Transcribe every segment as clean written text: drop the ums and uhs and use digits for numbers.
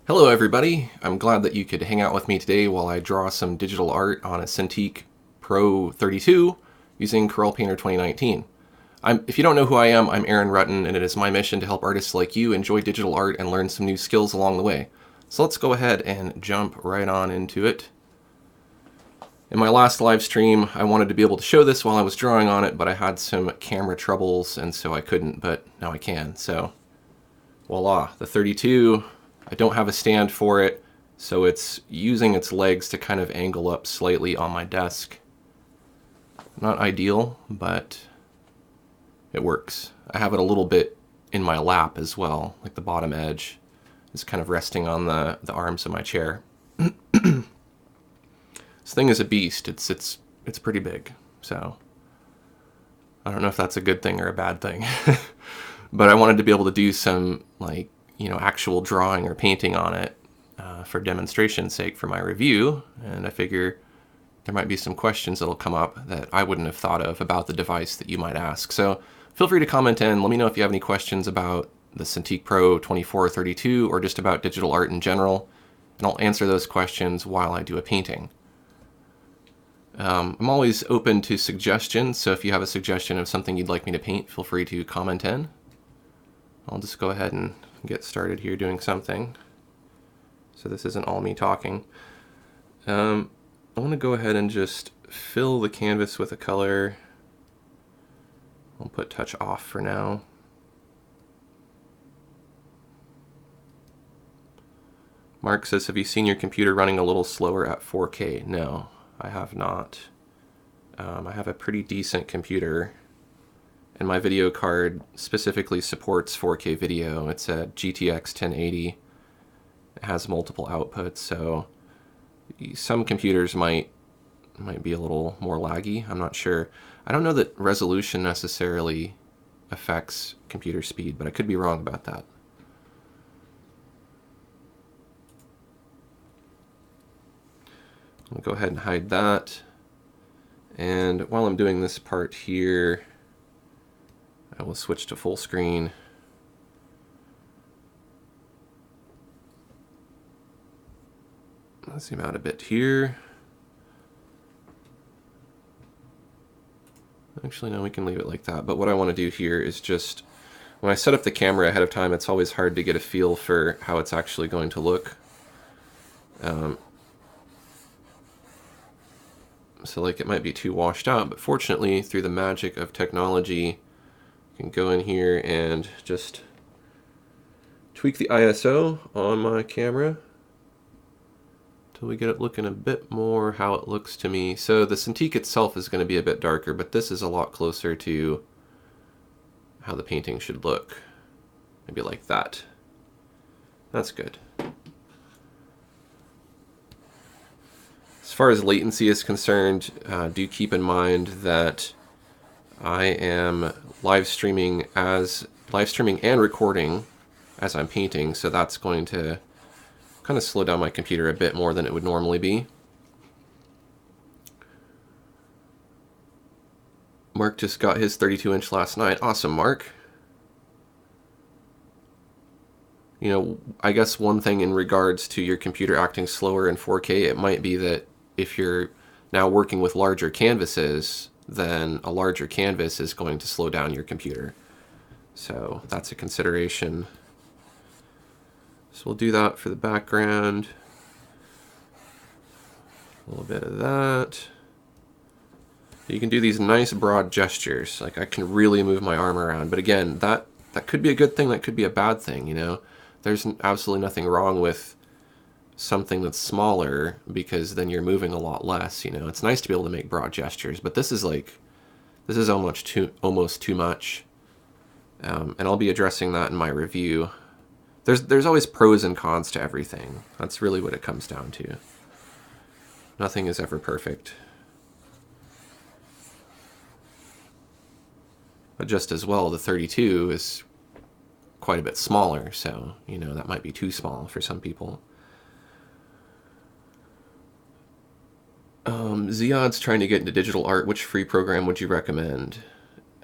Hello everybody, I'm glad that you could hang out with me today while I draw some digital art on a Cintiq Pro 32 using Corel Painter 2019. If you don't know who I am, I'm Aaron Rutten, and it is my mission to help artists like you enjoy digital art and learn some new skills along the way. So let's go ahead and jump right on into it. In my last live stream, I wanted to be able to show this while I was drawing on it, but I had some camera troubles and so I couldn't, but now I can. So voila, the 32. I don't have a stand for it, so it's using its legs to kind of angle up slightly on my desk. Not ideal, but it works. I have it a little bit in my lap as well, like the bottom edge is kind of resting on the arms of my chair. This thing is a beast. It's pretty big, so I don't know if that's a good thing or a bad thing. But I wanted to be able to do some actual drawing or painting on it for demonstration's sake for my review, and I figure there might be some questions that'll come up that I wouldn't have thought of about the device that you might ask. So feel free to comment in. Let me know if you have any questions about the Cintiq Pro 2432 or just about digital art in general, and I'll answer those questions while I do a painting. I'm always open to suggestions, so if you have a suggestion of something you'd like me to paint, feel free to comment in. I'll just go ahead and get started here doing something, so this isn't all me talking. I want to go ahead and just fill the canvas with a color. I'll put touch off for now. Mark says, have you seen your computer running a little slower at 4K? No, I have not. I have a pretty decent computer, and my video card specifically supports 4K video. It's a GTX 1080. It has multiple outputs, so some computers might be a little more laggy. I'm not sure. I don't know that resolution necessarily affects computer speed, but I could be wrong about that. I'll go ahead and hide that. And while I'm doing this part here, I will switch to full screen. Let's zoom out a bit here. Actually, no, we can leave it like that. But what I want to do here is just, when I set up the camera ahead of time, it's always hard to get a feel for how it's actually going to look. So like it might be too washed out, but fortunately, through the magic of technology, you can go in here and just tweak the ISO on my camera until we get it looking a bit more how it looks to me. So the Cintiq itself is going to be a bit darker, but this is a lot closer to how the painting should look. Maybe like that. That's good. As far as latency is concerned, do keep in mind that I am live streaming and recording as I'm painting, so that's going to kind of slow down my computer a bit more than it would normally be. Mark just got his 32-inch last night. Awesome, Mark. You know, I guess one thing in regards to your computer acting slower in 4K, it might be that if you're now working with larger canvases, then a larger canvas is going to slow down your computer. So that's a consideration. So we'll do that for the background. A little bit of that. You can do these nice broad gestures. Like I can really move my arm around. But again, that could be a good thing, that could be a bad thing, you know? There's absolutely nothing wrong with something that's smaller, because then you're moving a lot less, you know? It's nice to be able to make broad gestures, but this is almost too much. And I'll be addressing that in my review. There's always pros and cons to everything. That's really what it comes down to. Nothing is ever perfect. But just as well, the 32 is quite a bit smaller, so, you know, that might be too small for some people. Ziad's trying to get into digital art. Which free program would you recommend?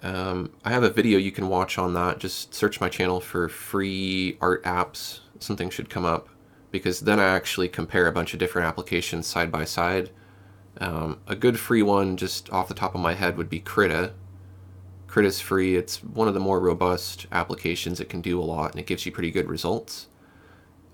I have a video you can watch on that. Just search my channel for free art apps. Something should come up. because then I actually compare a bunch of different applications side by side. A good free one, just off the top of my head, would be Krita. Krita's free. It's one of the more robust applications. It can do a lot, and it gives you pretty good results.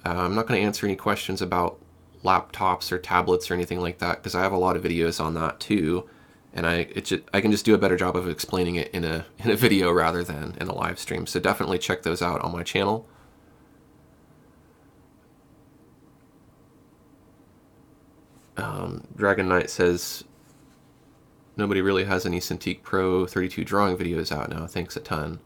I'm not going to answer any questions about laptops or tablets or anything like that, because I have a lot of videos on that too, and I can just do a better job of explaining it in a video rather than in a live stream. So definitely check those out on my channel. Dragon Knight says, nobody really has any Cintiq Pro 32 drawing videos out now. Thanks a ton.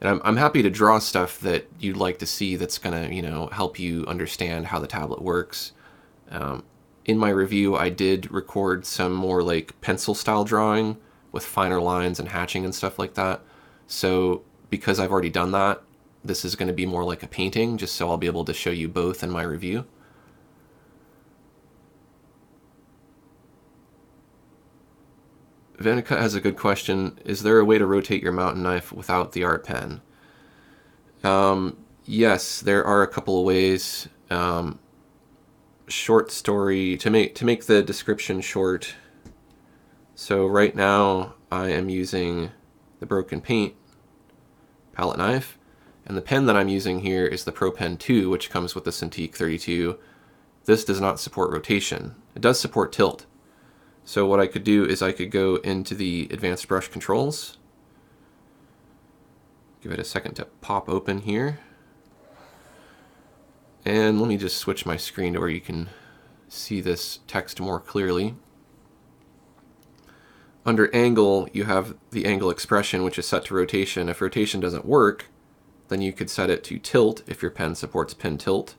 And I'm happy to draw stuff that you'd like to see that's going to, you know, help you understand how the tablet works. In my review, I did record some more like pencil style drawing with finer lines and hatching and stuff like that. So because I've already done that, this is going to be more like a painting, just so I'll be able to show you both in my review. Vanica has a good question. Is there a way to rotate your mountain knife without the art pen? Yes, there are a couple of ways. Short story, to make the description short. So right now I am using the Broken Paint palette knife, and the pen that I'm using here is the Pro Pen 2, which comes with the Cintiq 32. This does not support rotation. It does support tilt. So what I could do is I could go into the advanced brush controls, give it a second to pop open here, and let me just switch my screen to where you can see this text more clearly. Under angle, you have the angle expression, which is set to rotation. If rotation doesn't work, then you could set it to tilt if your pen supports pen tilt.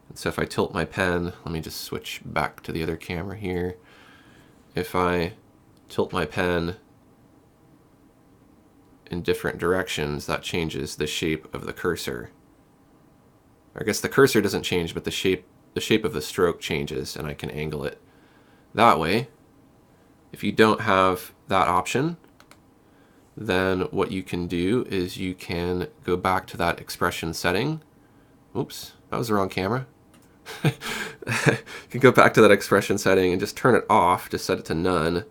And so if I tilt my pen, let me just switch back to the other camera here. If I tilt my pen in different directions, that changes the shape of the cursor. I guess the cursor doesn't change, but the shape of the stroke changes, and I can angle it that way. If you don't have that option, then what you can do is you can go back to that expression setting. Oops, that was the wrong camera. You can go back to that expression setting and just turn it off, just set it to none,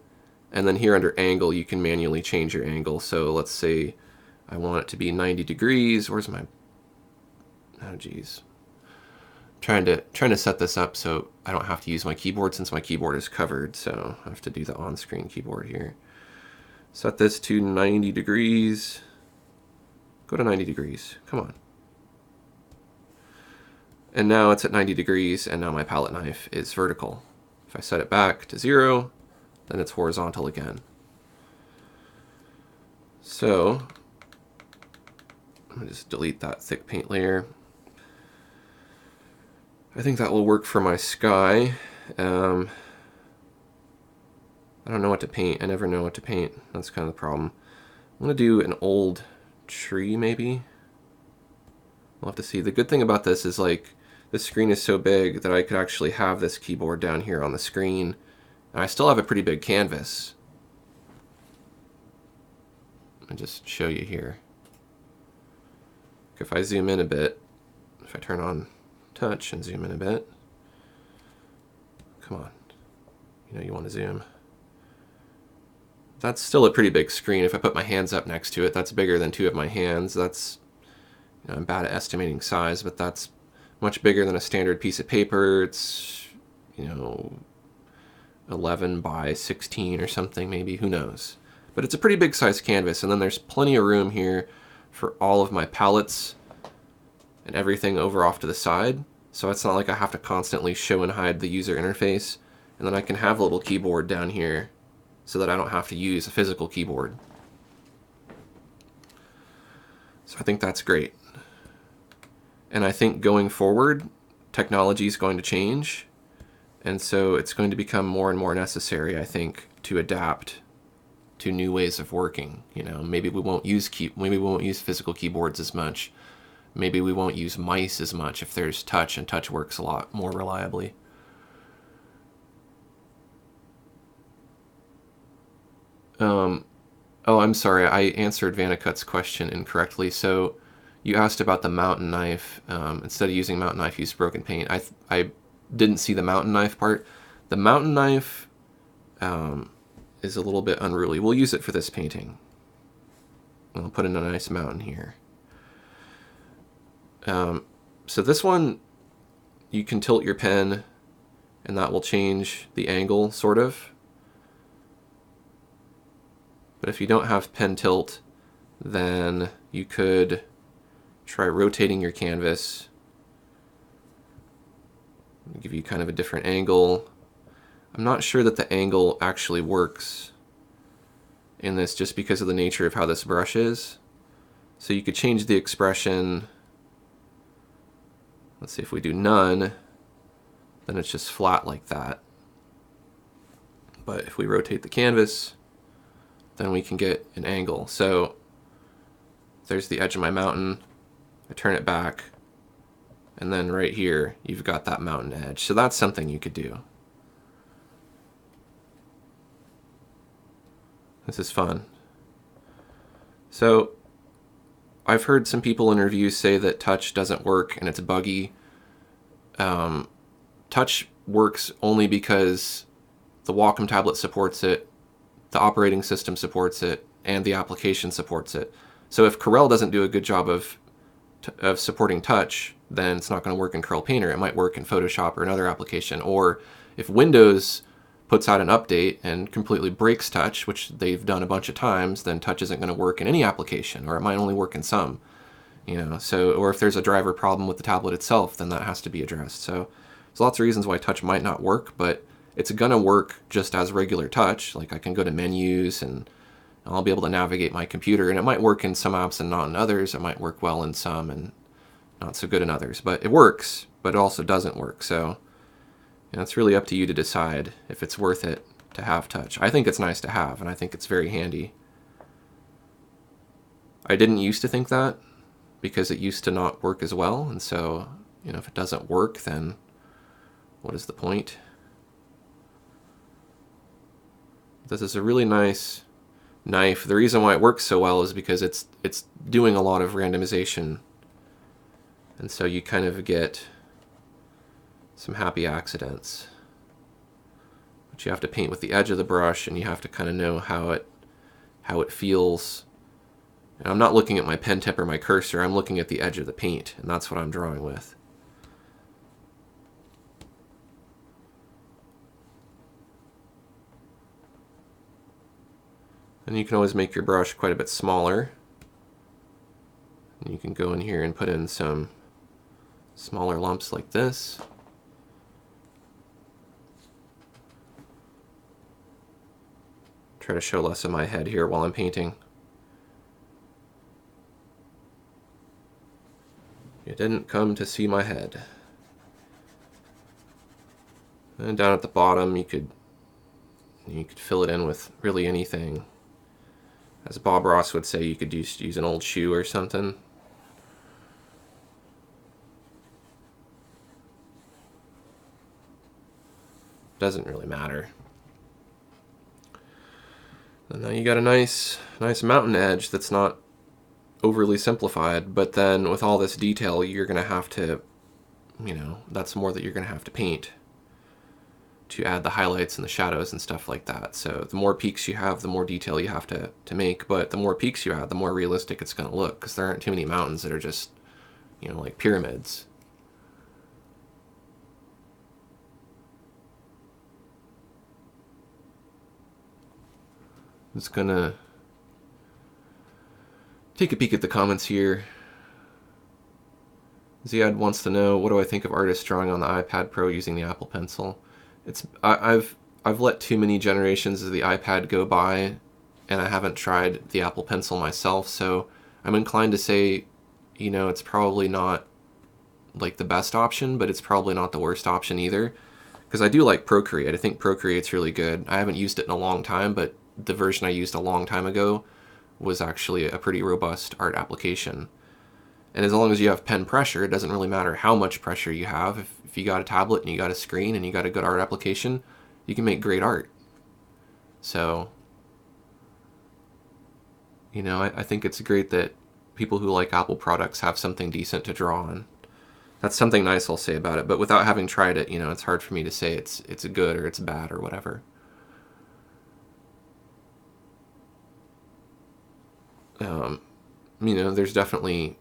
and then here under angle you can manually change your angle. So let's say I want it to be 90 degrees. Where's my, oh geez, trying to set this up so I don't have to use my keyboard since my keyboard is covered, so I have to do the on-screen keyboard here. Set this to 90 degrees. Go to 90 degrees, come on. And now it's at 90 degrees, and now my palette knife is vertical. If I set it back to 0, then it's horizontal again. So I'm gonna just delete that thick paint layer. I think that will work for my sky. I don't know what to paint. I never know what to paint. That's kind of the problem. I'm gonna do an old tree maybe. We'll have to see. The good thing about this is like this screen is so big that I could actually have this keyboard down here on the screen, and I still have a pretty big canvas. I'll just show you here. If I zoom in a bit, if I turn on touch and zoom in a bit, come on, you know you want to zoom. That's still a pretty big screen. If I put my hands up next to it, that's bigger than 2 of my hands. That's, you know, I'm bad at estimating size, but that's much bigger than a standard piece of paper. It's, you know, 11 by 16 or something maybe, who knows. But it's a pretty big size canvas, and then there's plenty of room here for all of my palettes and everything over off to the side. So it's not like I have to constantly show and hide the user interface. And then I can have a little keyboard down here so that I don't have to use a physical keyboard. So I think that's great. And I think going forward, technology is going to change. And so it's going to become more and more necessary, I think, to adapt to new ways of working. You know, maybe we won't use physical keyboards as much. Maybe we won't use mice as much if there's touch, and touch works a lot more reliably. Oh, I'm sorry, I answered Vanicut's question incorrectly. So you asked about the mountain knife. Instead of using mountain knife, use broken paint. I didn't see the mountain knife part. The mountain knife is a little bit unruly. We'll use it for this painting. I'll put in a nice mountain here. So this one, you can tilt your pen and that will change the angle, sort of. But if you don't have pen tilt, then you could try rotating your canvas. Give you kind of a different angle. I'm not sure that the angle actually works in this just because of the nature of how this brush is. So you could change the expression. Let's see, if we do none, then it's just flat like that. But if we rotate the canvas, then we can get an angle. So there's the edge of my mountain. I turn it back, and then right here, you've got that mountain edge. So that's something you could do. This is fun. So I've heard some people in reviews say that touch doesn't work and it's buggy. Touch works only because the Wacom tablet supports it, the operating system supports it, and the application supports it. So if Corel doesn't do a good job of supporting touch, then it's not going to work in Corel Painter. It might work in Photoshop or another application. Or if Windows puts out an update and completely breaks touch, which they've done a bunch of times, then touch isn't going to work in any application, or it might only work in some. So, or if there's a driver problem with the tablet itself, then that has to be addressed. So there's lots of reasons why touch might not work, but it's going to work just as regular touch. Like I can go to menus and I'll be able to navigate my computer, and it might work in some apps and not in others. It might work well in some and not so good in others, but it works, but it also doesn't work. So it's really up to you to decide if it's worth it to have touch. I think it's nice to have, and I think it's very handy. I didn't used to think that because it used to not work as well, and so if it doesn't work, then what is the point? This is a really nice knife. The reason why it works so well is because it's doing a lot of randomization, and so you kind of get some happy accidents. But you have to paint with the edge of the brush, and you have to kind of know how it feels. And I'm not looking at my pen tip or my cursor, I'm looking at the edge of the paint, and that's what I'm drawing with. And you can always make your brush quite a bit smaller. And you can go in here and put in some smaller lumps like this. Try to show less of my head here while I'm painting. You didn't come to see my head. And down at the bottom, you could fill it in with really anything. As Bob Ross would say, you could use an old shoe or something. Doesn't really matter. And now you got a nice mountain edge that's not overly simplified, but then with all this detail, you're going to have to, that's more that you're going to have to paint to add the highlights and the shadows and stuff like that. So the more peaks you have, the more detail you have to make, but the more peaks you add, the more realistic it's going to look, because there aren't too many mountains that are just, like pyramids. I'm just gonna take a peek at the comments here. Ziad wants to know, what do I think of artists drawing on the iPad Pro using the Apple Pencil? I've let too many generations of the iPad go by, and I haven't tried the Apple Pencil myself, so I'm inclined to say, it's probably not like the best option, but it's probably not the worst option either. Because I do like Procreate. I think Procreate's really good. I haven't used it in a long time, but the version I used a long time ago was actually a pretty robust art application. And as long as you have pen pressure, it doesn't really matter how much pressure you have. If you got a tablet and you got a screen and you got a good art application, you can make great art. So, I think it's great that people who like Apple products have something decent to draw on. That's something nice I'll say about it, but without having tried it, you know, it's hard for me to say it's good or it's bad or whatever. You know, there's definitely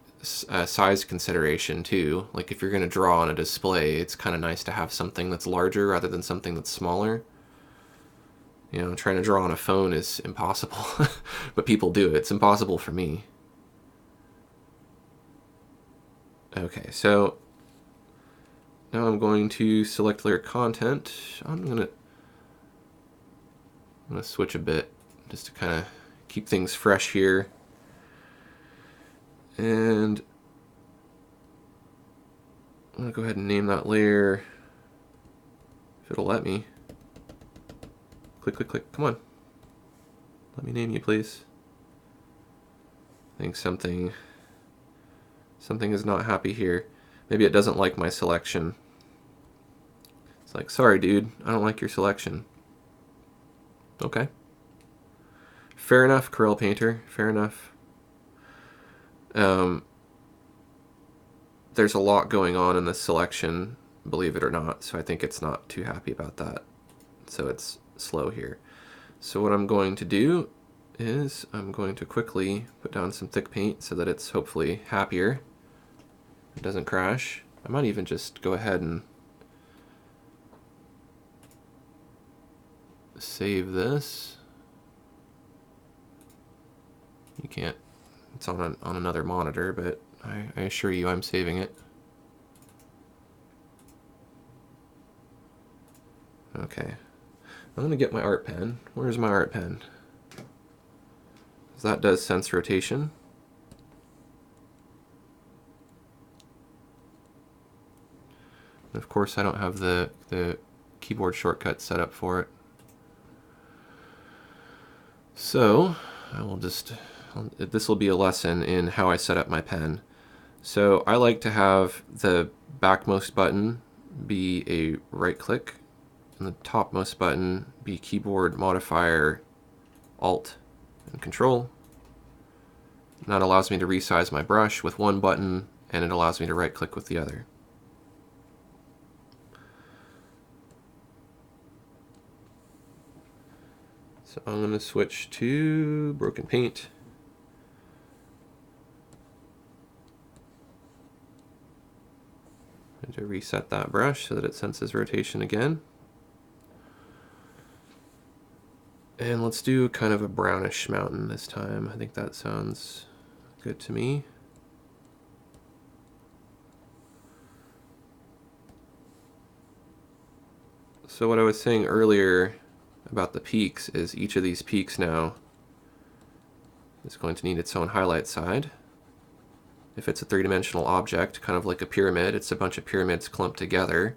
a size consideration too. Like if you're going to draw on a display, it's kind of nice to have something that's larger rather than something that's smaller. You know, trying to draw on a phone is impossible, but people do it. It's impossible for me. Okay, so now I'm going to select layer content. I'm gonna switch a bit just to kind of keep things fresh here. And I'm gonna go ahead and name that layer, if it'll let me. Click, click, click, come on. Let me name you, please. I think something is not happy here. Maybe it doesn't like my selection. It's like, sorry dude, I don't like your selection. Okay. Fair enough, Corel Painter, fair enough. There's a lot going on in this selection, believe it or not, so I think it's not too happy about that. So it's slow here. So what I'm going to do is I'm going to quickly put down some thick paint so that it's hopefully happier. It doesn't crash. I might even just go ahead and save this. You can't, it's on another monitor, but I assure you I'm saving it. Okay. I'm going to get my art pen. Where's my art pen? That does sense rotation. And of course I don't have the keyboard shortcut set up for it. So I will just, this will be a lesson in how I set up my pen. So I like to have the backmost button be a right click and the topmost button be keyboard modifier Alt and Control. And that allows me to resize my brush with one button, and it allows me to right click with the other. So I'm going to switch to Broken Paint. And to reset that brush so that it senses rotation again. And let's do kind of a brownish mountain this time. I think that sounds good to me. So what I was saying earlier about the peaks is each of these peaks now is going to need its own highlight side. If it's a three-dimensional object, kind of like a pyramid, it's a bunch of pyramids clumped together.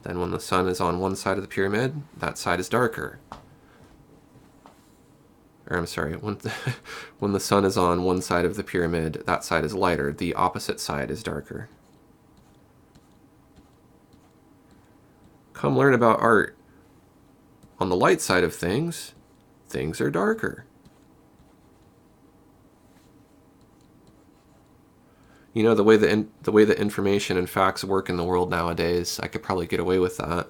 Then when the sun is on one side of the pyramid, that side is darker. Or I'm sorry, when the sun is on one side of the pyramid, that side is lighter. The opposite side is darker. Come learn about art. On the light side of things, things are darker. You know, the way that information and facts work in the world nowadays, I could probably get away with that.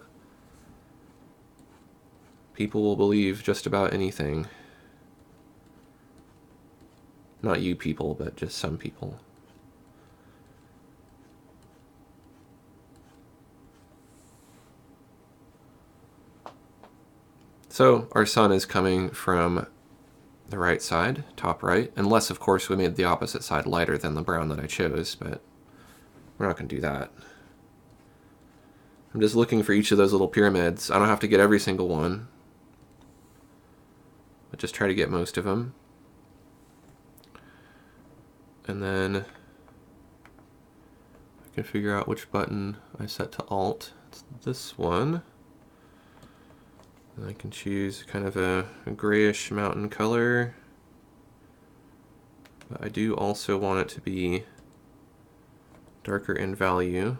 People will believe just about anything. Not you people, but just some people. So our sun is coming from the right side, top right, unless of course we made the opposite side lighter than the brown that I chose, but we're not going to do that. I'm just looking for each of those little pyramids. I don't have to get every single one, but just try to get most of them. And then I can figure out which button I set to Alt. It's this one. And I can choose kind of a grayish mountain color. But I do also want it to be darker in value.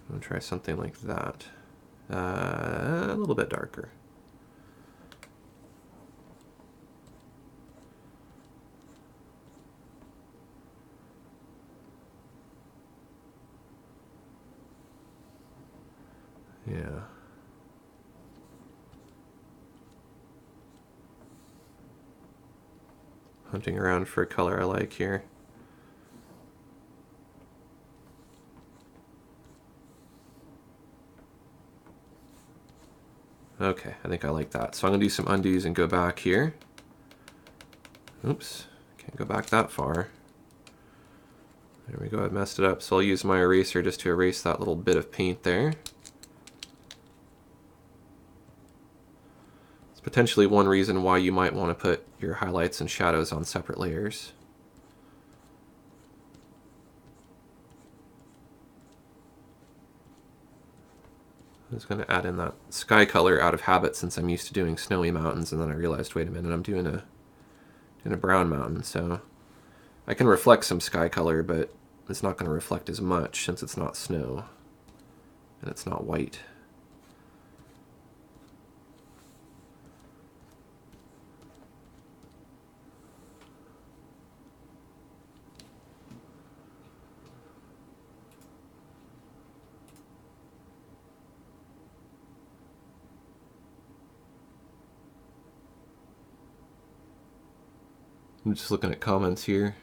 I'm going to try something like that. A little bit darker. Yeah. Hunting around for a color I like here. Okay, I think I like that. So I'm going to do some undos and go back here. Oops, can't go back that far. There we go, I messed it up. So I'll use my eraser just to erase that little bit of paint there. It's potentially one reason why you might want to put your highlights and shadows on separate layers. I'm just going to add in that sky color out of habit since I'm used to doing snowy mountains, and then I realized, wait a minute, I'm doing a brown mountain, so I can reflect some sky color, but it's not going to reflect as much since it's not snow and it's not white. I'm just looking at comments here.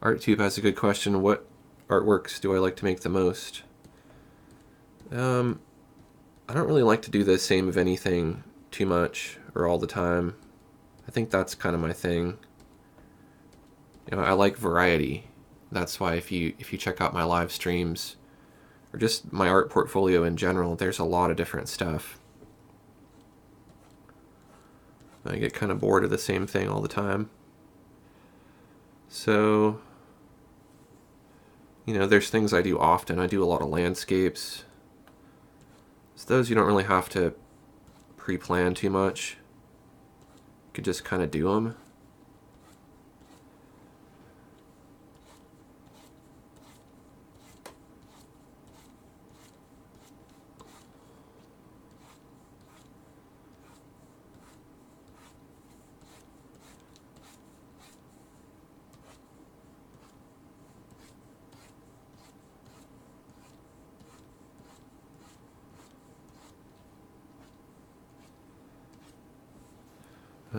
ArtTube has a good question. What artworks do I like to make the most? I don't really like to do the same of anything too much or all the time. I think that's kind of my thing. You know, I like variety. That's why if you check out my live streams or just my art portfolio in general, there's a lot of different stuff. I get kind of bored of the same thing all the time. So, you know, there's things I do often. I do a lot of landscapes. So those you don't really have to pre-plan too much. You could just kind of do them.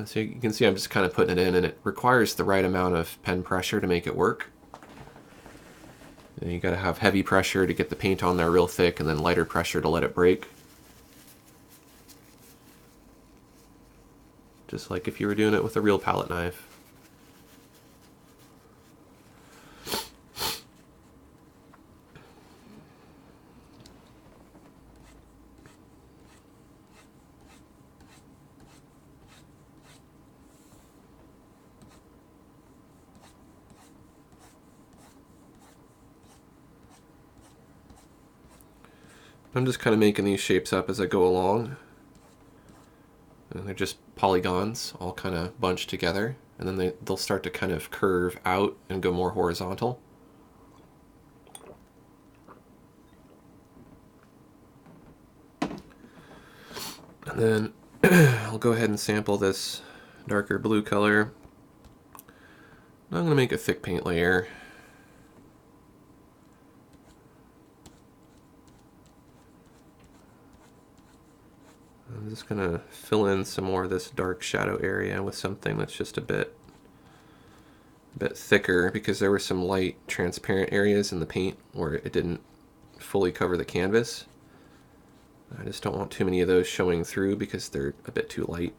So you can see I'm just kind of putting it in, and it requires the right amount of pen pressure to make it work. And you got to have heavy pressure to get the paint on there real thick, and then lighter pressure to let it break. Just like if you were doing it with a real palette knife. I'm just kind of making these shapes up as I go along. And they're just polygons all kind of bunched together. And then they'll start to kind of curve out and go more horizontal. And then I'll go ahead and sample this darker blue color. I'm going to make a thick paint layer. I'm just going to fill in some more of this dark shadow area with something that's just a bit thicker, because there were some light transparent areas in the paint where it didn't fully cover the canvas. I just don't want too many of those showing through because they're a bit too light.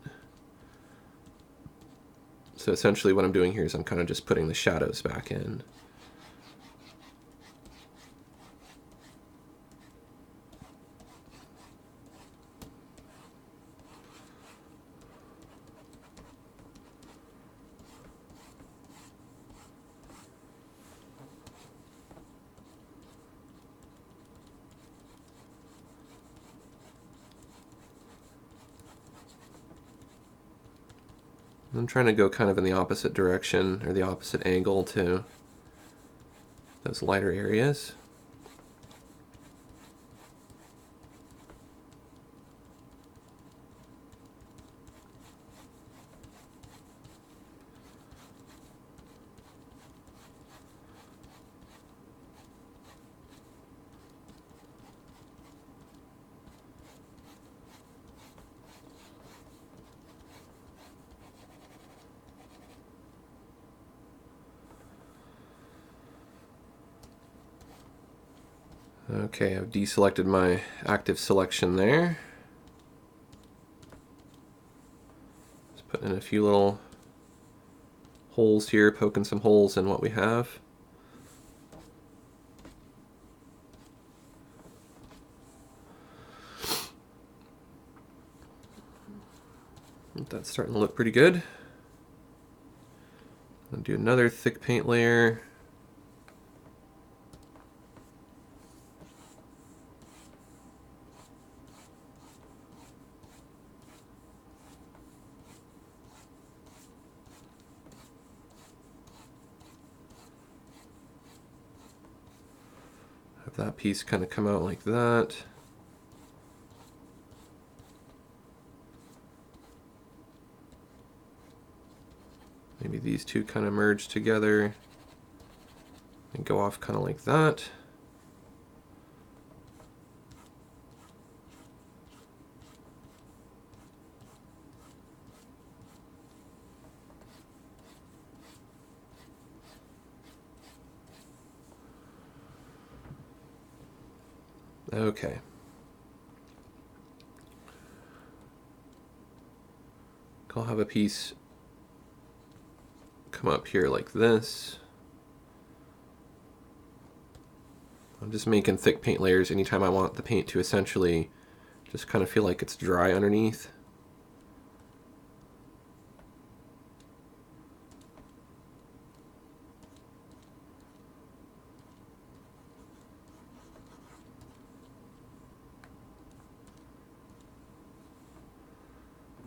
So essentially what I'm doing here is I'm kind of just putting the shadows back in. I'm trying to go kind of in the opposite direction or the opposite angle to those lighter areas. Okay, I've deselected my active selection there. Just putting in a few little holes here, poking some holes in what we have. That's starting to look pretty good. I'll do another thick paint layer. Have that piece kind of come out like that. Maybe these two kind of merge together and go off kind of like that. Okay. I'll have a piece come up here like this. I'm just making thick paint layers anytime I want the paint to essentially just kind of feel like it's dry underneath.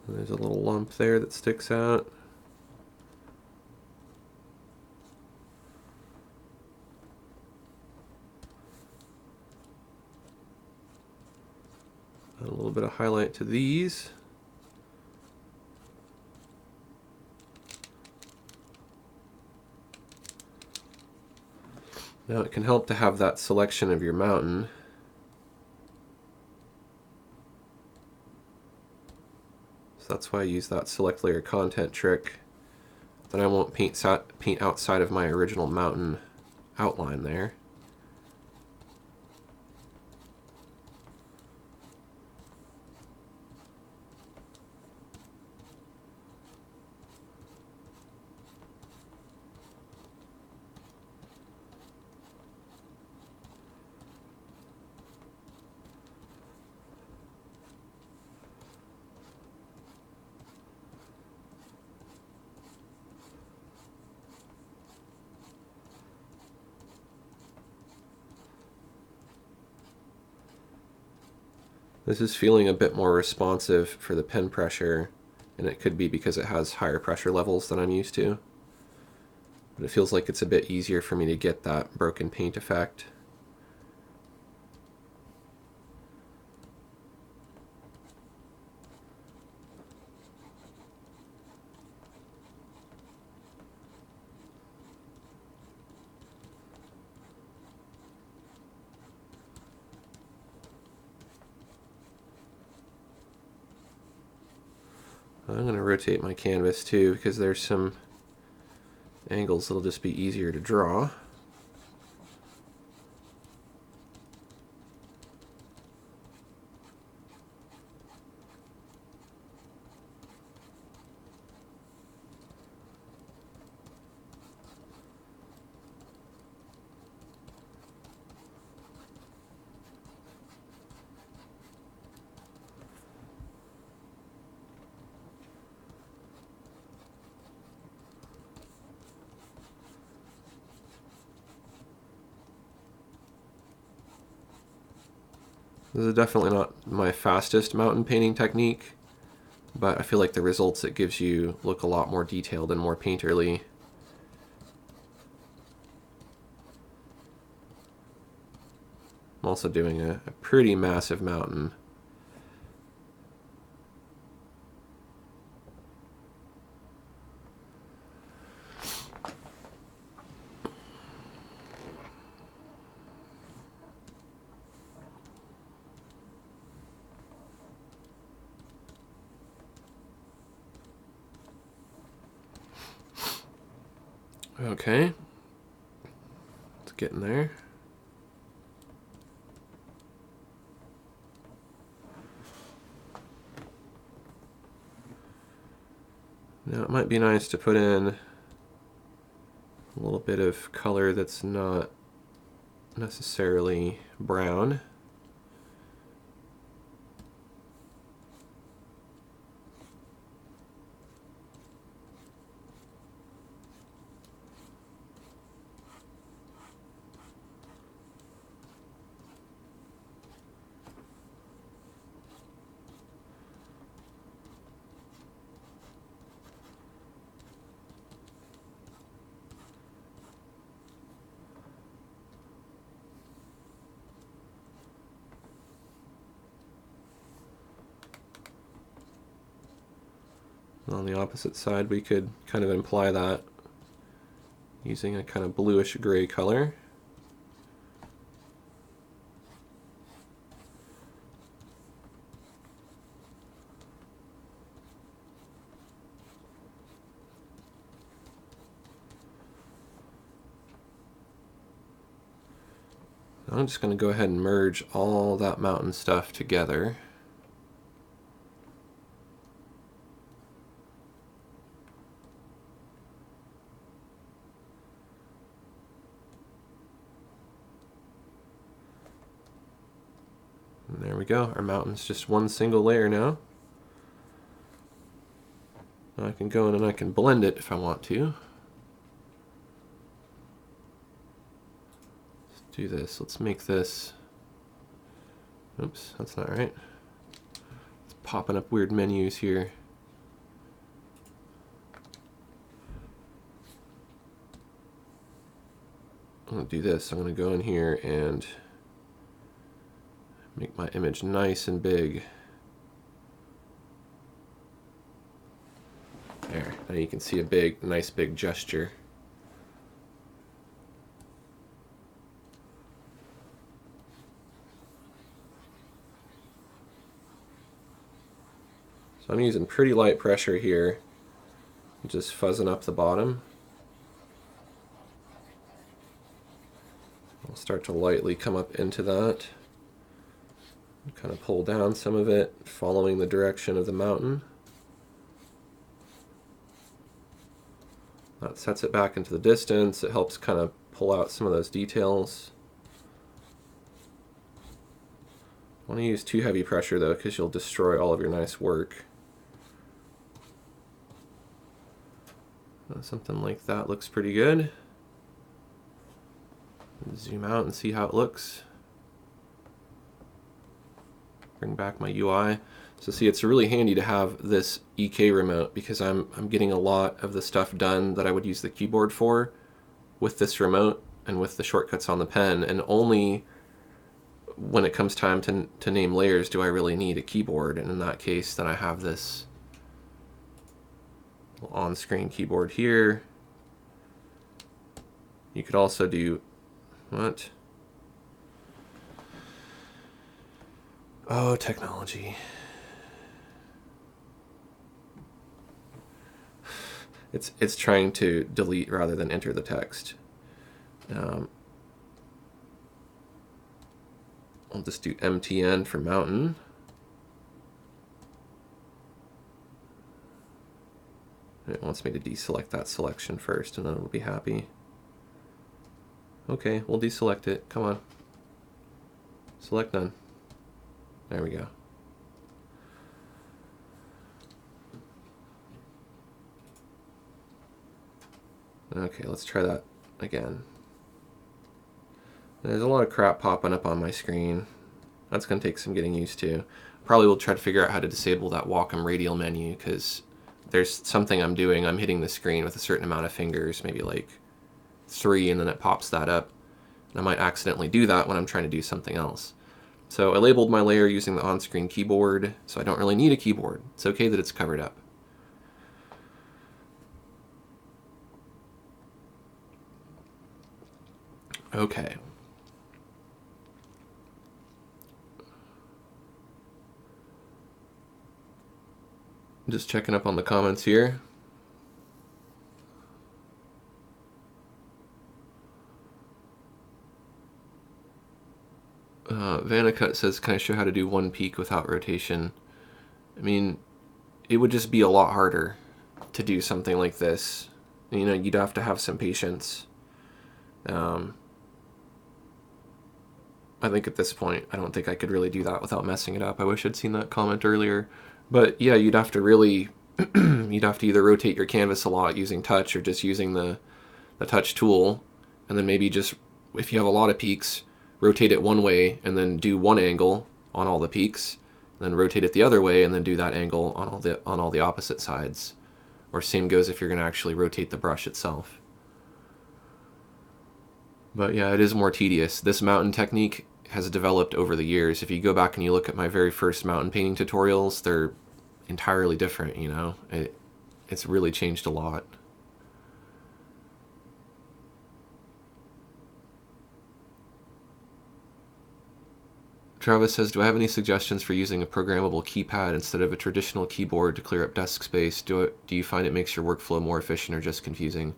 There's a little lump there that sticks out. Add a little bit of highlight to these. Now it can help to have that selection of your mountain. So that's why I use that select layer content trick. Then I won't paint outside of my original mountain outline there. This is feeling a bit more responsive for the pen pressure, and it could be because it has higher pressure levels than I'm used to. But it feels like it's a bit easier for me to get that broken paint effect. I'm going to rotate my canvas too because there's some angles that'll just be easier to draw. This is definitely not my fastest mountain painting technique, but I feel like the results it gives you look a lot more detailed and more painterly. I'm also doing a pretty massive mountain. Okay, it's getting there. Now it might be nice to put in a little bit of color that's not necessarily brown. On the opposite side, we could kind of imply that using a kind of bluish gray color. I'm just going to go ahead and merge all that mountain stuff together. And there we go. Our mountain's just one single layer now. I can go in and I can blend it if I want to. Let's do this. Let's make this. Oops, that's not right. It's popping up weird menus here. I'm going to do this. I'm going to go in here and make my image nice and big. There. Now you can see a nice big gesture. So I'm using pretty light pressure here, just fuzzing up the bottom. I'll start to lightly come up into that. Kind of pull down some of it, following the direction of the mountain. That sets it back into the distance. It helps kind of pull out some of those details. I want to use too heavy pressure though, because you'll destroy all of your nice work. Something like that looks pretty good. Zoom out and see how it looks. Bring back my UI. So see, it's really handy to have this EK remote because I'm getting a lot of the stuff done that I would use the keyboard for with this remote and with the shortcuts on the pen, and only when it comes time to name layers do I really need a keyboard, and in that case then I have this on-screen keyboard here. You could also do what? Oh, technology. It's trying to delete rather than enter the text. I'll just do MTN for mountain. It wants me to deselect that selection first, and then it'll be happy. Okay, we'll deselect it. Come on. Select none. There we go. Okay, let's try that again. There's a lot of crap popping up on my screen. That's going to take some getting used to. Probably will try to figure out how to disable that Wacom radial menu, because there's something I'm doing. I'm hitting the screen with a certain amount of fingers, maybe like 3, and then it pops that up. I might accidentally do that when I'm trying to do something else. So I labeled my layer using the on-screen keyboard, so I don't really need a keyboard. It's okay that it's covered up. Okay. Just checking up on the comments here. Vanicut says, can I show how to do one peak without rotation? I mean, it would just be a lot harder to do something like this. You know, you'd have to have some patience. I think at this point, I don't think I could really do that without messing it up. I wish I'd seen that comment earlier. But yeah, you'd have to really, you'd have to either rotate your canvas a lot using touch or just using the touch tool. And then maybe just, if you have a lot of peaks, rotate it one way and then do one angle on all the peaks. Then rotate it the other way and then do that angle on all the opposite sides. Or same goes if you're going to actually rotate the brush itself. But yeah, it is more tedious. This mountain technique has developed over the years. If you go back and you look at my very first mountain painting tutorials, they're entirely different, you know? It's really changed a lot. Travis says, do I have any suggestions for using a programmable keypad instead of a traditional keyboard to clear up desk space? Do you find it makes your workflow more efficient or just confusing?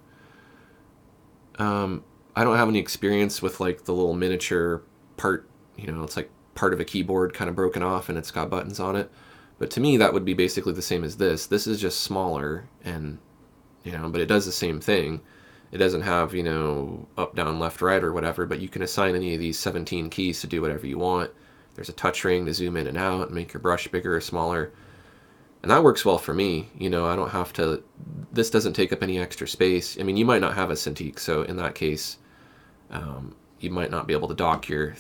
I don't have any experience with like the little miniature part, you know, it's like part of a keyboard kind of broken off and it's got buttons on it. But to me, that would be basically the same as this. This is just smaller and, you know, but it does the same thing. It doesn't have, you know, up, down, left, right or whatever, but you can assign any of these 17 keys to do whatever you want. There's a touch ring to zoom in and out and make your brush bigger or smaller. And that works well for me. You know, I don't have to, this doesn't take up any extra space. I mean, you might not have a Cintiq, so in that case, you might not be able to dock your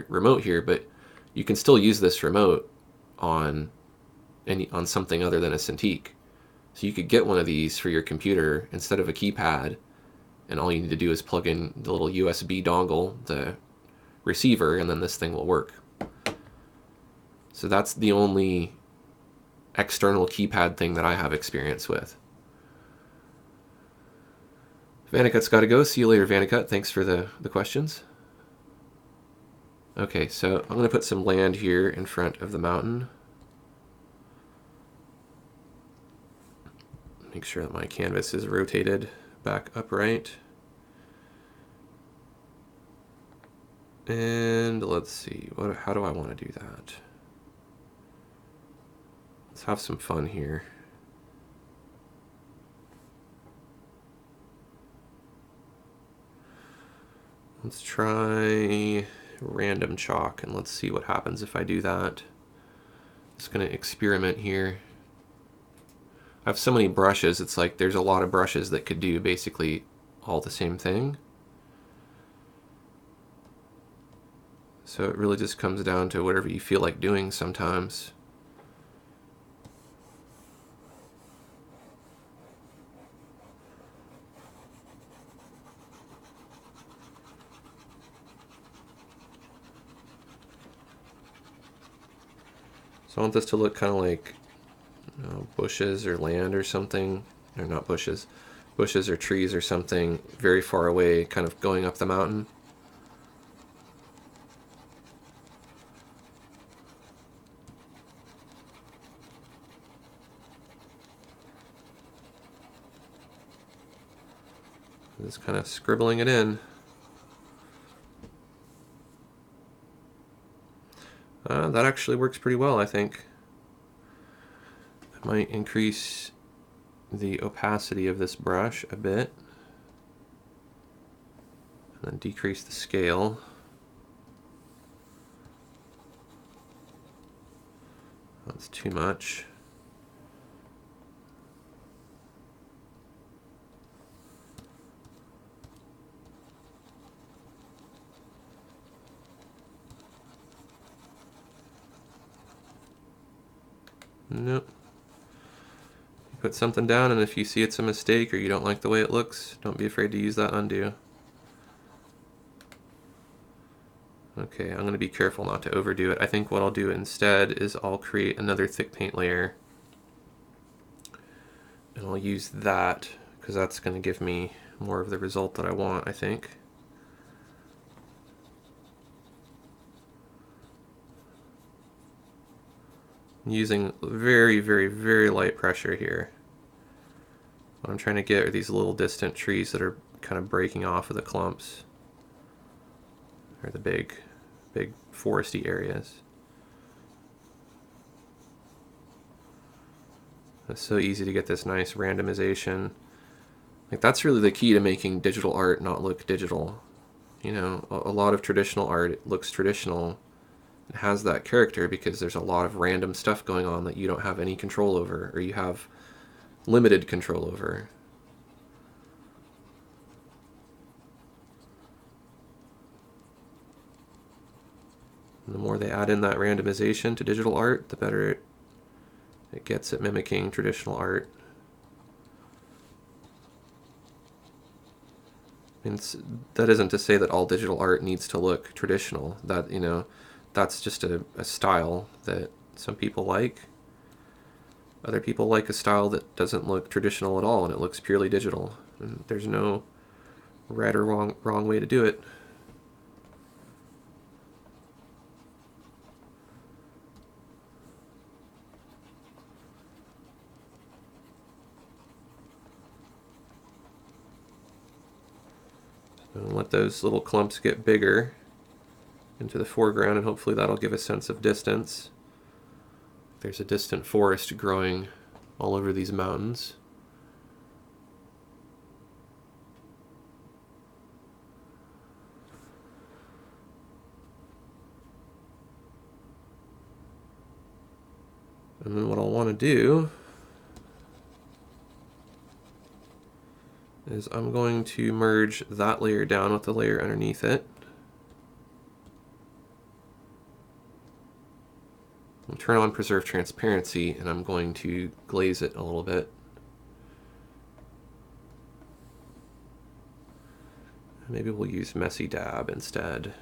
remote here, but you can still use this remote on something other than a Cintiq. So you could get one of these for your computer instead of a keypad, and all you need to do is plug in the little USB dongle, the receiver, and then this thing will work. So that's the only external keypad thing that I have experience with. Vanicut's got to go. See you later, Vanicut. Thanks for the questions. Okay, so I'm going to put some land here in front of the mountain. Make sure that my canvas is rotated back upright. And let's see, how do I want to do that? Let's have some fun here. Let's try random chalk and let's see what happens if I do that. Just going to experiment here. I have so many brushes, it's like there's a lot of brushes that could do basically all the same thing. So it really just comes down to whatever you feel like doing sometimes. So I want this to look kind of like, you know, bushes or land or something. Or not bushes. Bushes or trees or something very far away, kind of going up the mountain. Just kind of scribbling it in. That actually works pretty well, I think. I might increase the opacity of this brush a bit, and then decrease the scale. That's too much. Nope. You put something down, and if you see it's a mistake or you don't like the way it looks, don't be afraid to use that undo. Okay, I'm going to be careful not to overdo it. I think what I'll do instead is I'll create another thick paint layer, and I'll use that because that's going to give me more of the result that I want, I think. I'm using very, very, very light pressure here. What I'm trying to get are these little distant trees that are kind of breaking off of the clumps, or the big foresty areas. It's so easy to get this nice randomization. Like, that's really the key to making digital art not look digital. You know, a lot of traditional art, it looks traditional. It has that character because there's a lot of random stuff going on that you don't have any control over, or you have limited control over. And the more they add in that randomization to digital art, the better it gets at mimicking traditional art. And that isn't to say that all digital art needs to look traditional. That, you know, that's just a style that some people like. Other people like a style that doesn't look traditional at all and it looks purely digital. And there's no right or wrong way to do it. And let those little clumps get bigger into the foreground, and hopefully that'll give a sense of distance. There's a distant forest growing all over these mountains. And then what I'll want to do is I'm going to merge that layer down with the layer underneath it. I'll turn on preserve transparency, and I'm going to glaze it a little bit. Maybe we'll use messy dab instead,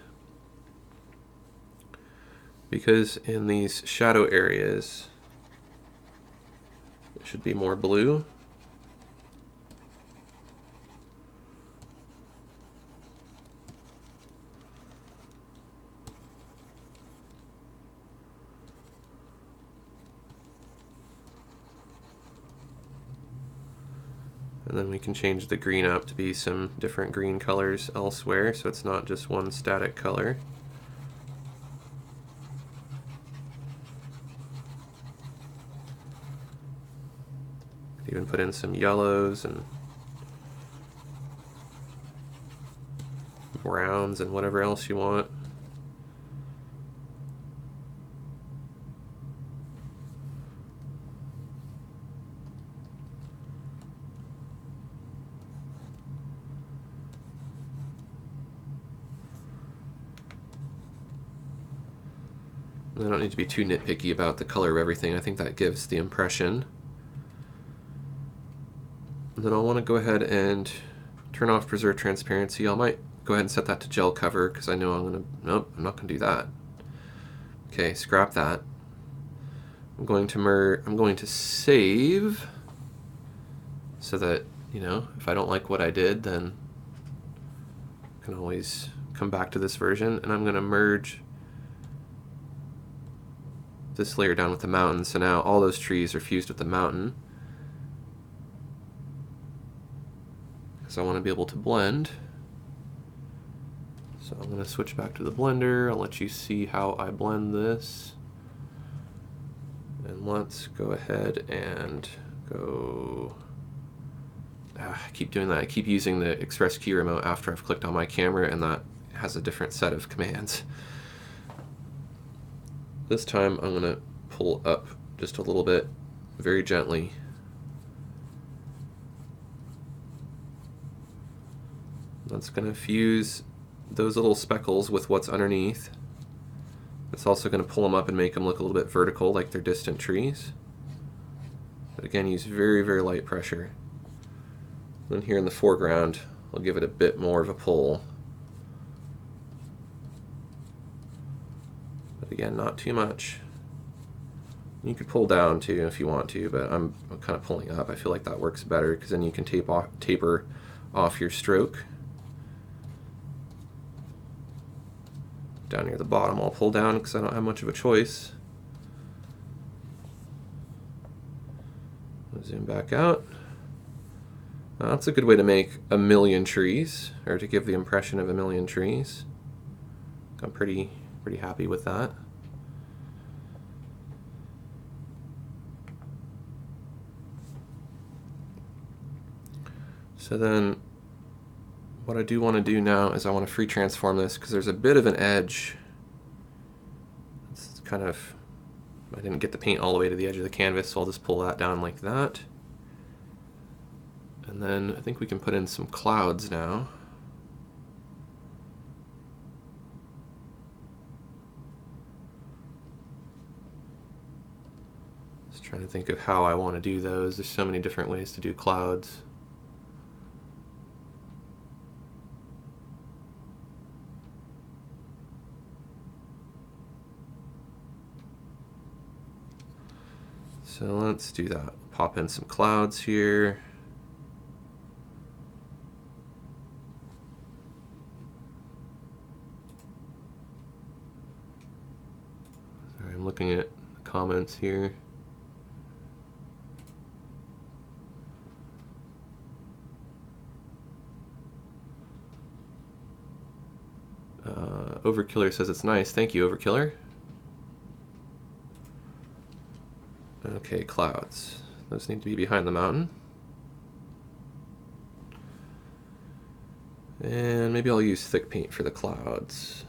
because in these shadow areas it should be more blue. And then we can change the green up to be some different green colors elsewhere, so it's not just one static color. Even put in some yellows and browns and whatever else you want. I don't need to be too nitpicky about the color of everything. I think that gives the impression. And then I'll want to go ahead and turn off preserve transparency. I might go ahead and set that to gel cover because I know I'm going to, nope, I'm not going to do that. Okay, scrap that. I'm going to save so that, you know, if I don't like what I did, then I can always come back to this version. And I'm going to merge this layer down with the mountain, so now all those trees are fused with the mountain. So I want to be able to blend. So I'm going to switch back to the blender. I'll let you see how I blend this. And let's go ahead and go... I keep doing that. I keep using the Express Key remote after I've clicked on my camera, and that has a different set of commands. This time I'm going to pull up just a little bit, very gently. That's going to fuse those little speckles with what's underneath. It's also going to pull them up and make them look a little bit vertical, like they're distant trees. But again, use very, very light pressure. Then here in the foreground, I'll give it a bit more of a pull. But again, not too much. You could pull down too if you want to, but I'm kind of pulling up. I feel like that works better because then you can taper off your stroke. Down near the bottom I'll pull down because I don't have much of a choice. I'll zoom back out. That's a good way to make a million trees, or to give the impression of a million trees. I'm pretty happy with that. So then what I do want to do now is I want to free transform this because there's a bit of an edge. It's kind of, I didn't get the paint all the way to the edge of the canvas, so I'll just pull that down like that. And then I think we can put in some clouds now. Just trying to think of how I want to do those. There's so many different ways to do clouds. So let's do that. Pop in some clouds here. Sorry, I'm looking at the comments here. Overkiller says it's nice. Thank you, Overkiller. Okay, clouds. Those need to be behind the mountain. And maybe I'll use thick paint for the clouds.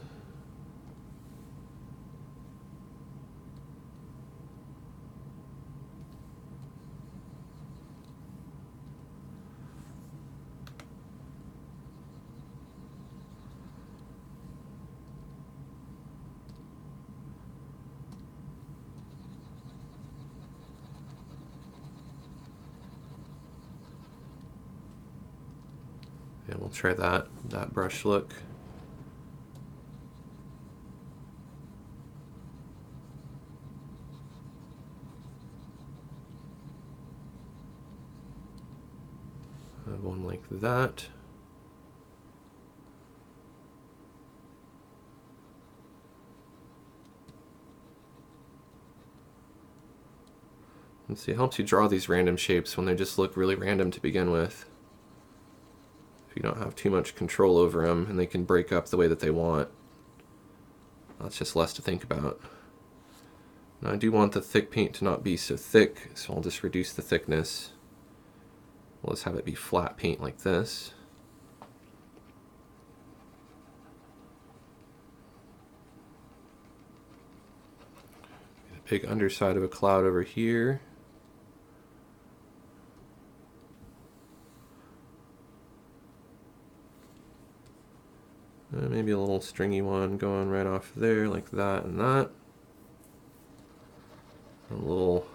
And we'll try that brush look. One like that. And see, it helps you draw these random shapes when they just look really random to begin with. You don't have too much control over them and they can break up the way that they want. That's just less to think about. Now I do want the thick paint to not be so thick, so I'll just reduce the thickness. We'll just have it be flat paint like this. A big underside of a cloud over here. Maybe a little stringy one going right off there like that and that. A little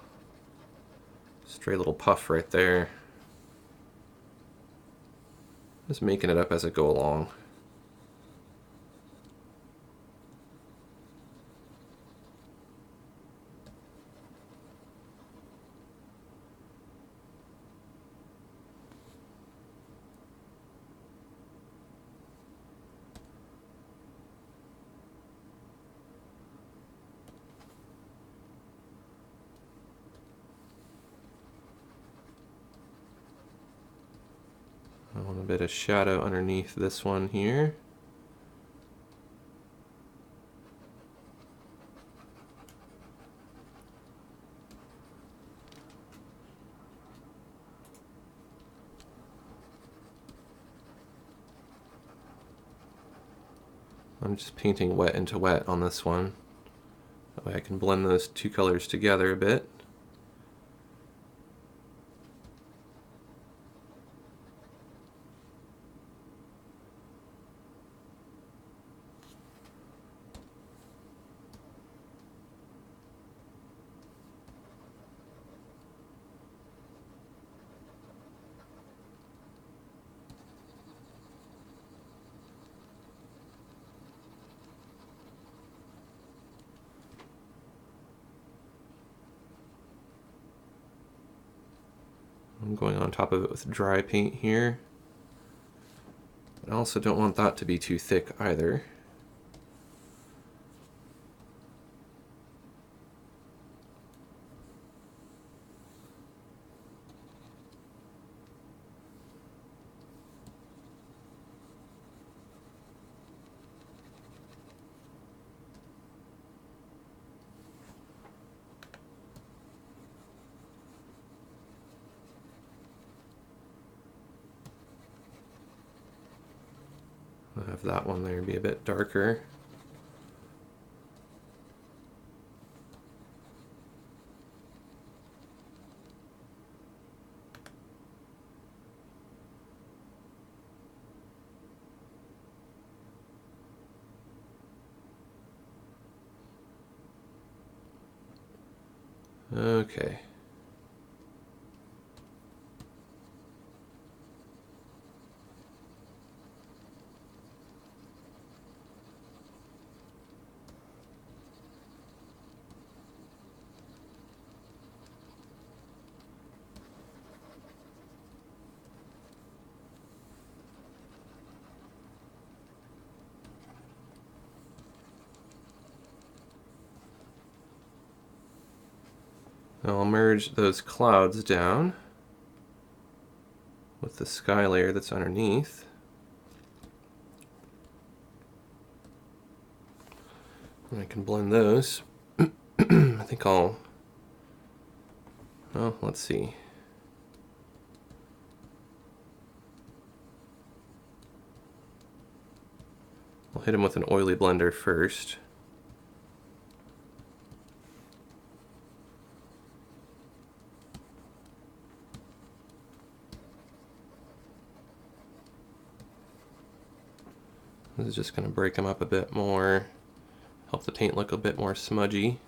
stray little puff right there. Just making it up as I go along. I want a bit of shadow underneath this one here. I'm just painting wet into wet on this one. That way I can blend those two colors together a bit. I'm going on top of it with dry paint here. I also don't want that to be too thick either. I'll have that one there be a bit darker. Okay. Now I'll merge those clouds down with the sky layer that's underneath. And I can blend those. I think well, let's see. I'll hit them with an oily blender first. This is just going to break them up a bit more, help the paint look a bit more smudgy.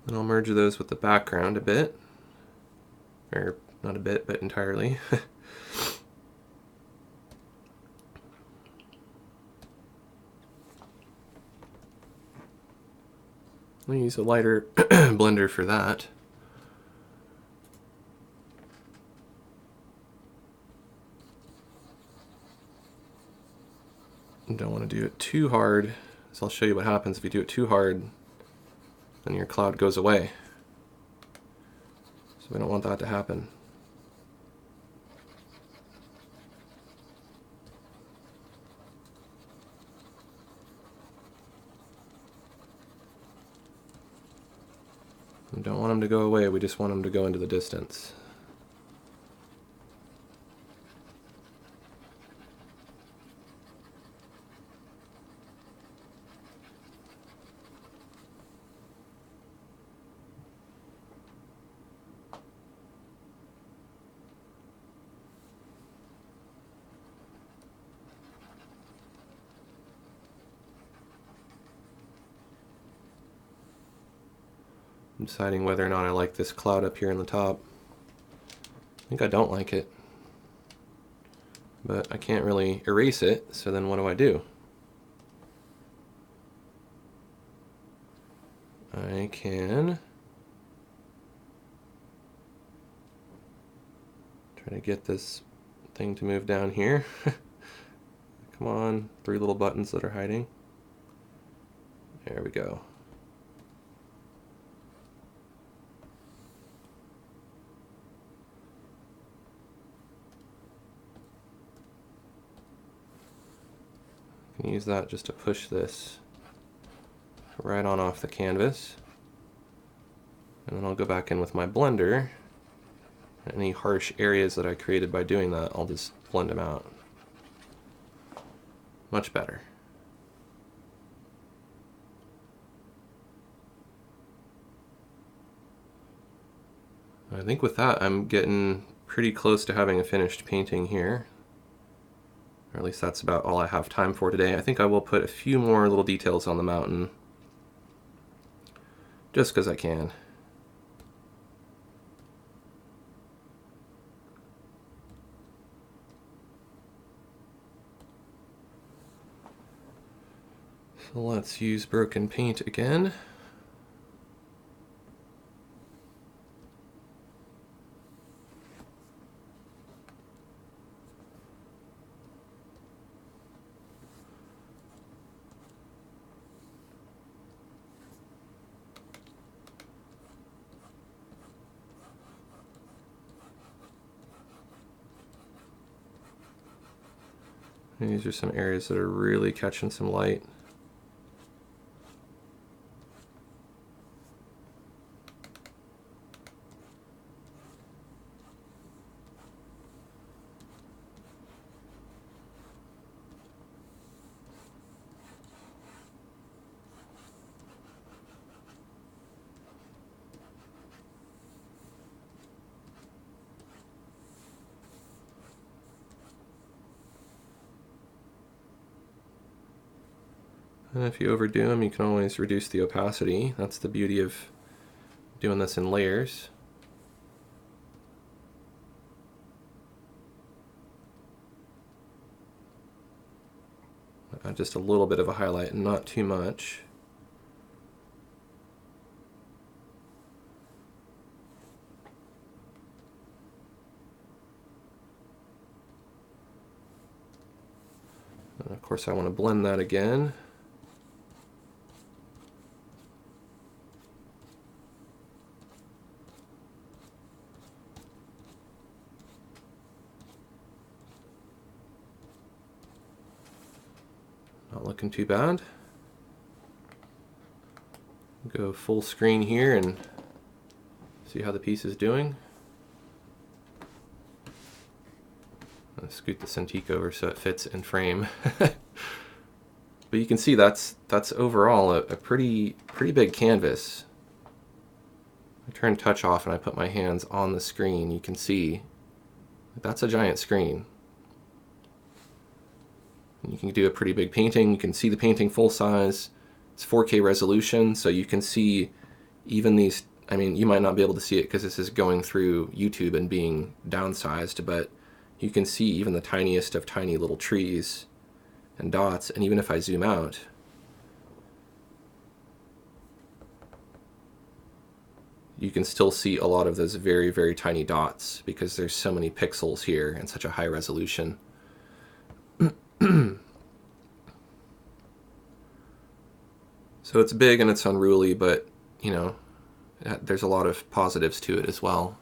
Then I'll merge those with the background a bit, or not a bit, but entirely. I'll use a lighter blender for that. Don't want to do it too hard, so I'll show you what happens if you do it too hard. Then your cloud goes away. So we don't want that to happen. We don't want them to go away, we just want them to go into the distance. I'm deciding whether or not I like this cloud up here in the top. I think I don't like it. But I can't really erase it, so then what do? I can try to get this thing to move down here. Come on, 3 little buttons that are hiding. There we go. I can use that just to push this right on off the canvas. And then I'll go back in with my blender. Any harsh areas that I created by doing that, I'll just blend them out. Much better. I think with that, I'm getting pretty close to having a finished painting here. Or at least that's about all I have time for today. I think I will put a few more little details on the mountain, just because I can. So let's use broken paint again. And these are some areas that are really catching some light. And if you overdo them, you can always reduce the opacity. That's the beauty of doing this in layers. Just a little bit of a highlight and not too much. And of course I want to blend that again. Not looking too bad. Go full screen here and see how the piece is doing. I'll scoot the Cintiq over so it fits in frame. But you can see that's overall a pretty big canvas. I turn touch off and I put my hands on the screen. You can see that's a giant screen. You can do a pretty big painting. You can see the painting full size. It's 4K resolution, so you can see even these. I mean, you might not be able to see it because this is going through YouTube and being downsized, but you can see even the tiniest of tiny little trees and dots. And even if I zoom out, you can still see a lot of those very, very tiny dots because there's so many pixels here and such a high resolution. So it's big and it's unruly, but you know, there's a lot of positives to it as well.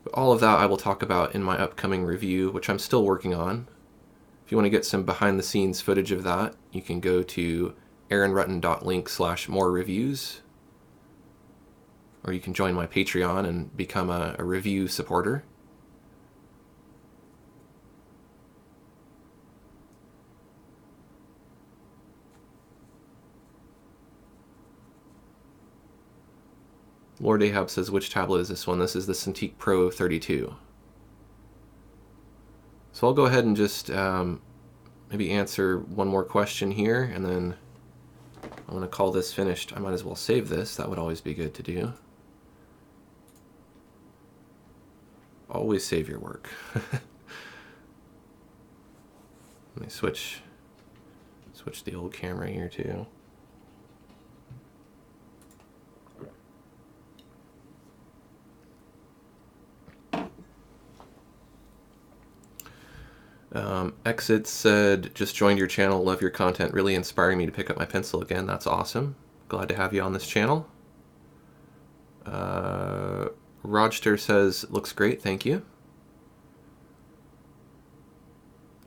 But all of that I will talk about in my upcoming review, which I'm still working on. If you want to get some behind the scenes footage of that, you can go to aaronrutten.link/more-reviews, or you can join my Patreon and become a review supporter. Lord Ahab says, which tablet is this one? This is the Cintiq Pro 32. So I'll go ahead and just maybe answer one more question here, and then I'm going to call this finished. I might as well save this. That would always be good to do. Always save your work. Let me switch the old camera here too. Exit said, just joined your channel, love your content, really inspiring me to pick up my pencil again. That's awesome. Glad to have you on this channel. Rochester says, looks great, thank you.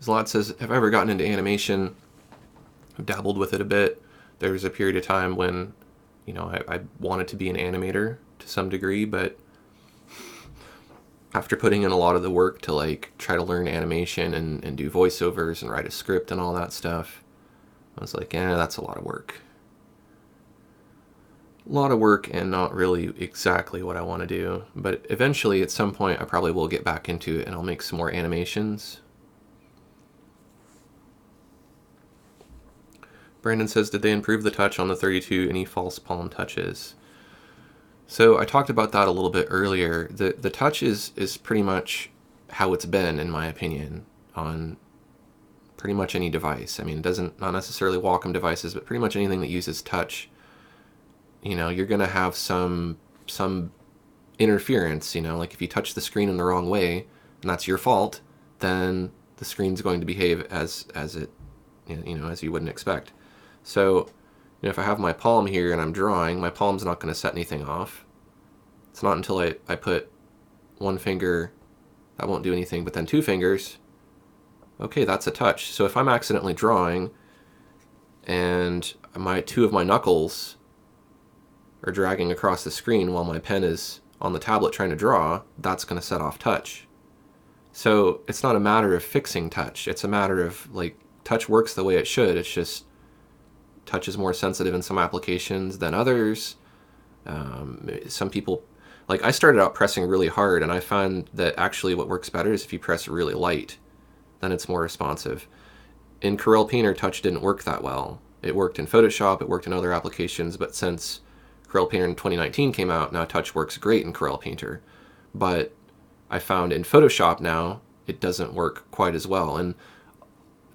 Zlot says, have I ever gotten into animation? I've dabbled with it a bit. There was a period of time when, you know, I wanted to be an animator to some degree, but after putting in a lot of the work to like try to learn animation and do voiceovers and write a script and all that stuff, I was like, that's a lot of work. A lot of work and not really exactly what I want to do. But eventually, at some point, I probably will get back into it and I'll make some more animations. Brandon says, did they improve the touch on the 32? Any false palm touches? So I talked about that a little bit earlier. The touch is pretty much how it's been, in my opinion, on pretty much any device. I mean, not necessarily Wacom devices, but pretty much anything that uses touch. You know, you're going to have some interference, you know, like if you touch the screen in the wrong way and that's your fault, then the screen's going to behave as it, you know, as you wouldn't expect. So, you know, if I have my palm here and I'm drawing, my palm's not going to set anything off. It's not until I put one finger, that won't do anything, but then two fingers, okay, that's a touch. So if I'm accidentally drawing and two of my knuckles are dragging across the screen while my pen is on the tablet trying to draw, that's going to set off touch. So it's not a matter of fixing touch. It's a matter of, like, touch works the way it should. It's just touch is more sensitive in some applications than others. Some people, like, I started out pressing really hard, and I found that actually what works better is if you press really light, then it's more responsive. In Corel Painter, touch didn't work that well. It worked in Photoshop, it worked in other applications, but since Corel Painter in 2019 came out, now touch works great in Corel Painter. But I found in Photoshop now, it doesn't work quite as well. And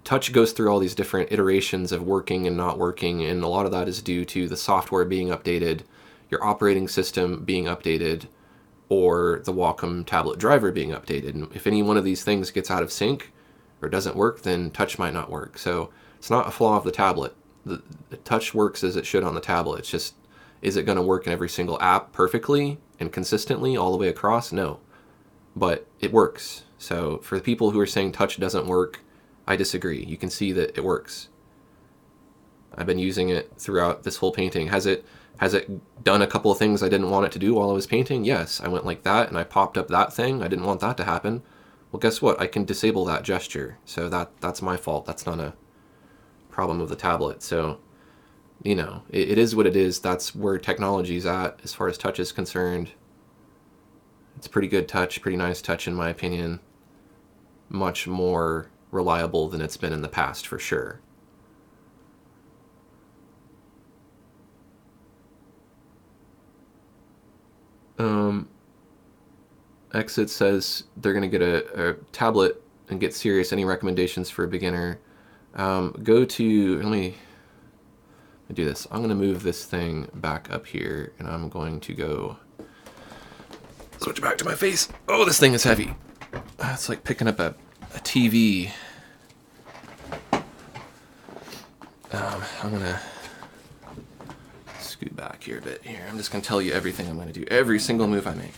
touch goes through all these different iterations of working and not working, and a lot of that is due to the software being updated, your operating system being updated, or the Wacom tablet driver being updated. And if any one of these things gets out of sync or doesn't work, then touch might not work. So it's not a flaw of the tablet. The touch works as it should on the tablet. It's just, is it going to work in every single app perfectly and consistently all the way across? No. But it works. So for the people who are saying touch doesn't work, I disagree. You can see that it works. I've been using it throughout this whole painting. Has it done a couple of things I didn't want it to do while I was painting? Yes. I went like that and I popped up that thing. I didn't want that to happen. Well, guess what? I can disable that gesture. So that's my fault. That's not a problem of the tablet. So, you know, it is what it is. That's where technology's at as far as touch is concerned. It's pretty good touch, pretty nice touch in my opinion. Much more reliable than it's been in the past for sure. Exit says they're going to get a tablet and get serious. Any recommendations for a beginner? Go to, let me do this. I'm going to move this thing back up here, and I'm going to go switch back to my face. Oh, this thing is heavy. It's like picking up a TV. I'm going to scoot back here a bit. Here, I'm just going to tell you everything I'm going to do. Every single move I make.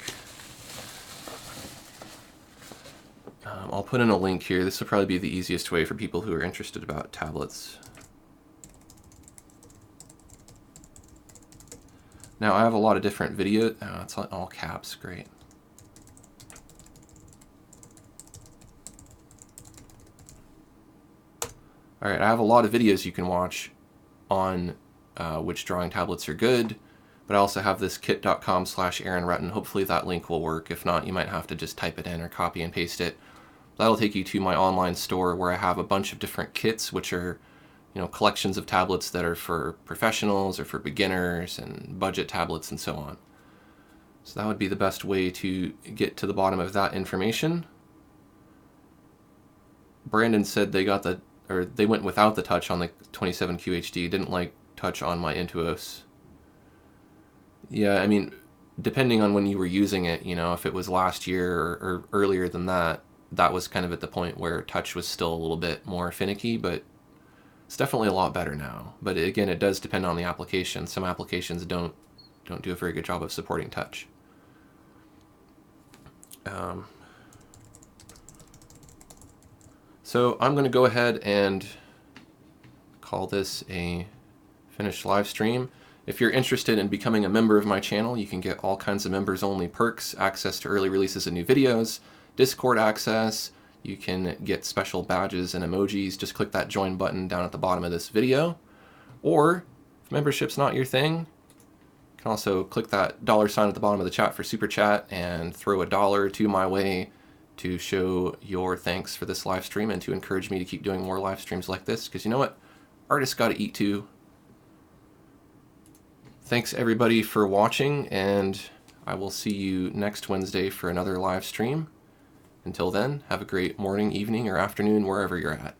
I'll put in a link here. This will probably be the easiest way for people who are interested about tablets. Now, I have a lot of different videos. Oh, it's all caps. Great. All right, I have a lot of videos you can watch on which drawing tablets are good, but I also have this kit.com/Aaron Rutten. Hopefully that link will work. If not, you might have to just type it in or copy and paste it. That'll take you to my online store where I have a bunch of different kits, which are, you know, collections of tablets that are for professionals or for beginners and budget tablets and so on. So that would be the best way to get to the bottom of that information. Brandon said they went without the touch on the 27QHD, didn't like touch on my Intuos. Yeah, I mean, depending on when you were using it, you know, if it was last year or earlier than that, that was kind of at the point where touch was still a little bit more finicky, but it's definitely a lot better now. But again, it does depend on the application. Some applications don't do a very good job of supporting touch. So I'm going to go ahead and call this a finished live stream. If you're interested in becoming a member of my channel, you can get all kinds of members-only perks, access to early releases of new videos, Discord access, you can get special badges and emojis. Just click that join button down at the bottom of this video. Or, if membership's not your thing, you can also click that $sign at the bottom of the chat for Super Chat and throw $1 or $2 my way to show your thanks for this live stream and to encourage me to keep doing more live streams like this, because you know what? Artists gotta eat too. Thanks everybody for watching, and I will see you next Wednesday for another live stream. Until then, have a great morning, evening, or afternoon, wherever you're at.